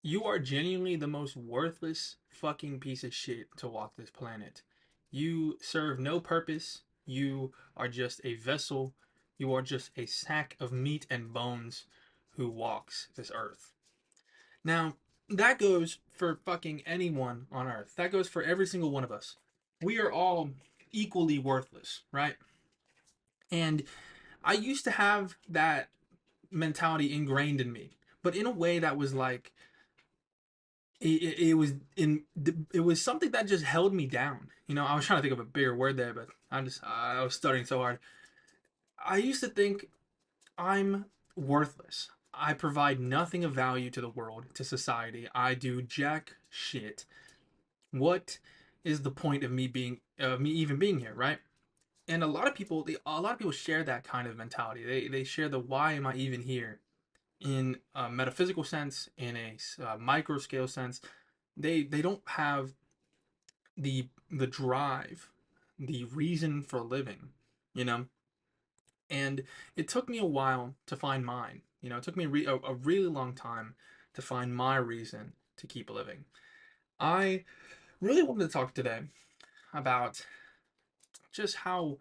You are genuinely the most worthless fucking piece of shit to walk this planet. You serve no purpose. You are just a vessel. You are just a sack of meat and bones who walks this earth. Now, that goes for fucking anyone on earth. That goes for every single one of us. We are all equally worthless, right? And I used to have that mentality ingrained in me, but in a way that was like it was something that just held me down. I was trying to think of a bigger word there, but I was stuttering so hard. I used to think I'm worthless. I provide nothing of value to the world, to society. I do jack shit. What is the point of me even being here, right? And a lot of people share that kind of mentality. They share the why am I even here in a metaphysical sense, in a micro scale sense. They don't have the drive, the reason for living, you know. And it took me a while to find mine. It took me a really long time to find my reason to keep living. I really wanted to talk today about just how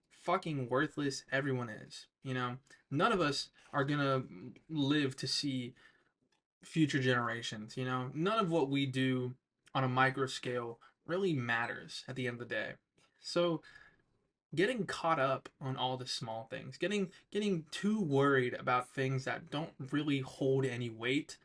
fucking worthless everyone is. None of us are gonna live to see future generations. None of what we do on a micro scale really matters at the end of the day. So getting caught up on all the small things, getting too worried about things that don't really hold any weight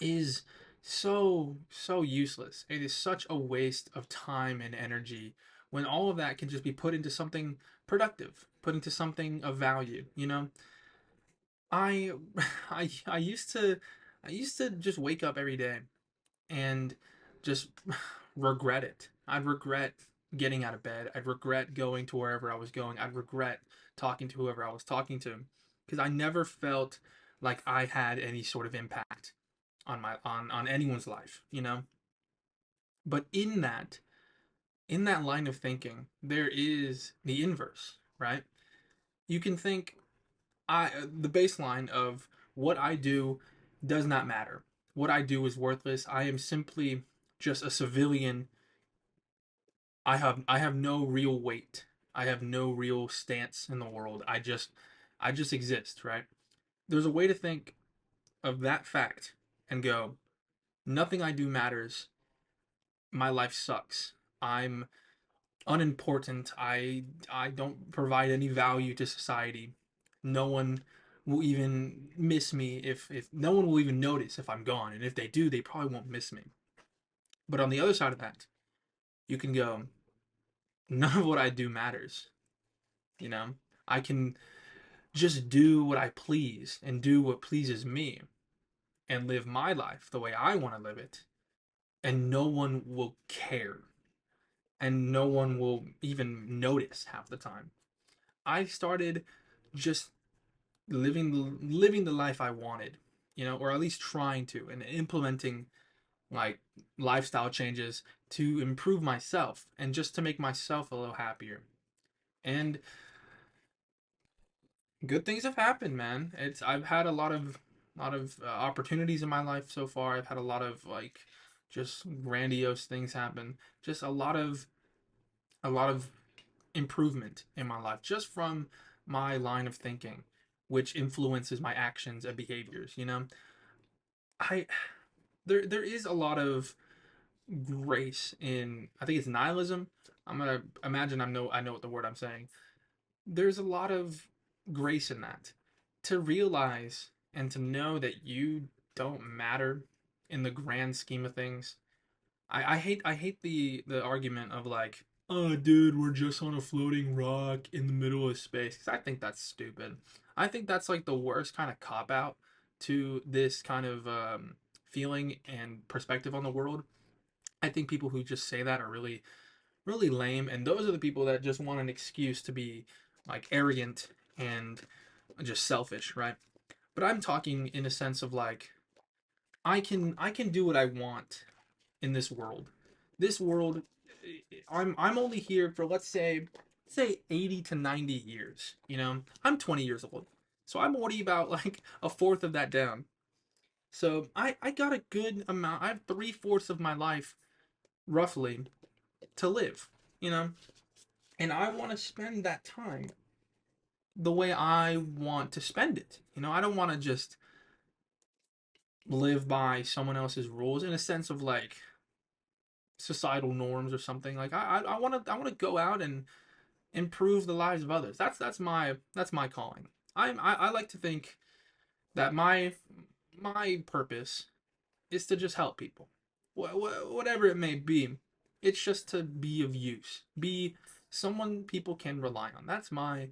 is so useless. It is such a waste of time and energy when all of that can just be put into something productive, put into something of value. I I used to just wake up every day and just regret it. I'd regret getting out of bed. I'd regret going to wherever I was going. I'd regret talking to whoever I was talking to because I never felt like I had any sort of impact on anyone's life. But in that line of thinking, there is the inverse, right? You can think the baseline of what I do does not matter. What I do is worthless. I am simply just a civilian. I have no real weight. I have no real stance in the world. I just exist, right? There's a way to think of that fact and go, nothing I do matters. My life sucks. I'm unimportant. I don't provide any value to society. No one will even miss me if no one will even notice if I'm gone. And if they do, they probably won't miss me. But on the other side of that, you can go, none of what I do matters. You know, I can just do what I please and do what pleases me and live my life the way I want to live it, and no one will care and no one will even notice half the time. I started just living the life I wanted, or at least trying to, and implementing like lifestyle changes to improve myself and just to make myself a little happier. And good things have happened, man. I've had a lot of opportunities in my life so far. I've had a lot of like just grandiose things happen. Just a lot of improvement in my life just from my line of thinking, which influences my actions and behaviors. I there is a lot of grace in, I think it's nihilism. I'm gonna imagine I know what the word I'm saying. There's a lot of grace in that, to realize and to know that you don't matter in the grand scheme of things. I hate the argument of like, oh dude, we're just on a floating rock in the middle of space, because I think that's stupid. I think that's like the worst kind of cop out to this kind of feeling and perspective on the world. I think people who just say that are really really lame, and those are the people that just want an excuse to be like arrogant and just selfish, right? But I'm talking in a sense of like, I can do what I want in this world. This world, I'm only here for, let's say 80 to 90 years. I'm 20 years old. So I'm already about like a fourth of that down. So I got a good amount. I have 3/4 of my life roughly to live, you know, and I want to spend that time the way I want to spend it. You know, I don't want to just live by someone else's rules in a sense of like societal norms or something. Like I want to go out and improve the lives of others. That's my calling. I like to think that my purpose is to just help people, whatever it may be. It's just to be of use, be someone people can rely on. That's my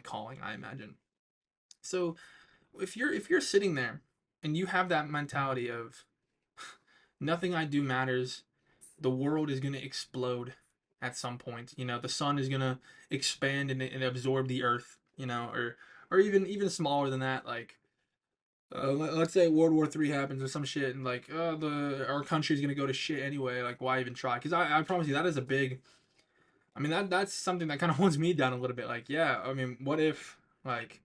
calling, I imagine. So if you're sitting there and you have that mentality of nothing I do matters, the world is going to explode at some point. You know, the sun is going to expand and absorb the earth. You know, or even smaller than that. Like, let's say World War III happens or some shit, and like, the our country's going to go to shit anyway. Like, why even try? Because I promise you that is a big. I mean, that's something that kind of holds me down a little bit. Like, yeah, I mean, what if like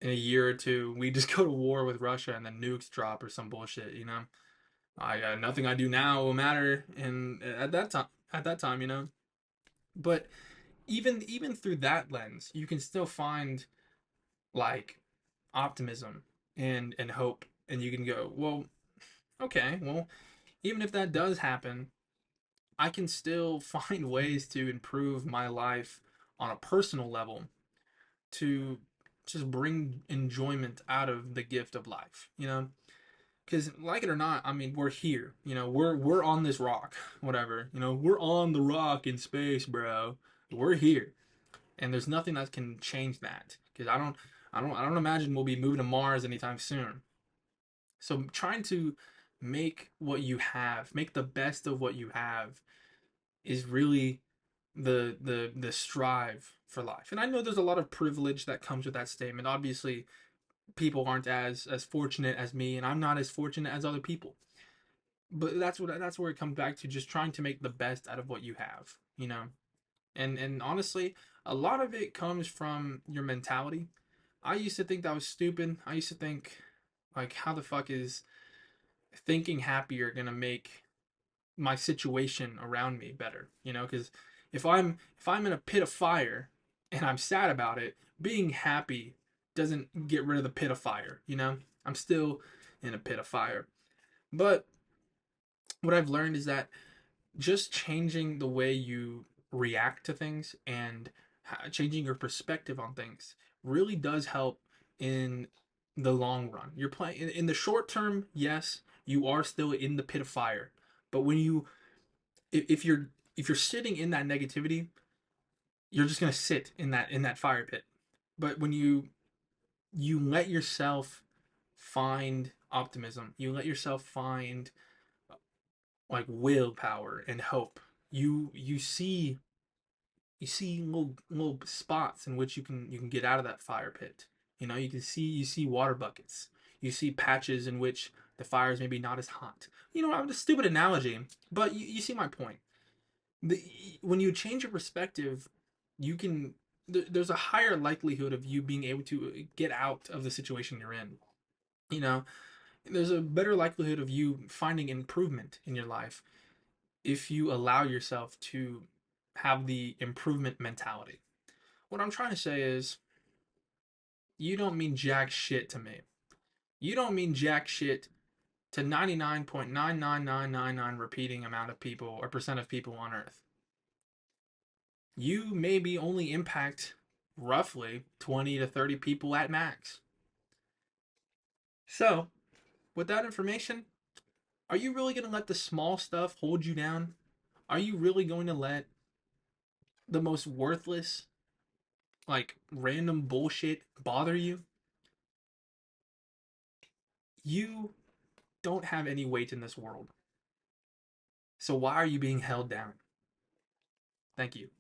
in a year or two we just go to war with Russia and then nukes drop or some bullshit? You know, nothing I do now will matter, and at that time, you know. But even through that lens, you can still find like optimism and hope, and you can go, well, okay, well, even if that does happen, I can still find ways to improve my life on a personal level to just bring enjoyment out of the gift of life, you know? Because like it or not, I mean, we're here. You know, we're on this rock, whatever. You know, we're on the rock in space, bro. We're here, and there's nothing that can change that. Because I don't imagine we'll be moving to Mars anytime soon. So trying to make what you have, make the best of what you have, is really the strive for life. And I know there's a lot of privilege that comes with that statement. Obviously, people aren't as fortunate as me, and I'm not as fortunate as other people. But that's where it comes back to just trying to make the best out of what you have, you know. And honestly, a lot of it comes from your mentality. I used to think that was stupid. I used to think like how the fuck is thinking happier gonna make my situation around me better, you know? Because if I'm in a pit of fire and I'm sad about it, being happy doesn't get rid of the pit of fire, you know? I'm still in a pit of fire. But what I've learned is that just changing the way you react to things and changing your perspective on things really does help in the long run. You're playing in the short term, yes, you are still in the pit of fire. But when you if you're if you're sitting in that negativity, you're just going to sit in that fire pit. But when you let yourself find optimism, you let yourself find like willpower and hope. You see little spots in which you can get out of that fire pit. You know, you see water buckets. You see patches in which the fire is maybe not as hot. You know, I'm a stupid analogy, but you see my point. The, when you change your perspective, you can there's a higher likelihood of you being able to get out of the situation you're in. You know, there's a better likelihood of you finding improvement in your life if you allow yourself to have the improvement mentality. What I'm trying to say is, you don't mean jack shit to me. You don't mean jack shit to 99.99999 repeating amount of people or percent of people on Earth. You maybe only impact roughly 20 to 30 people at max. So, with that information, are you really going to let the small stuff hold you down? Are you really going to let the most worthless, like random bullshit bother you? You don't have any weight in this world. So why are you being held down? Thank you.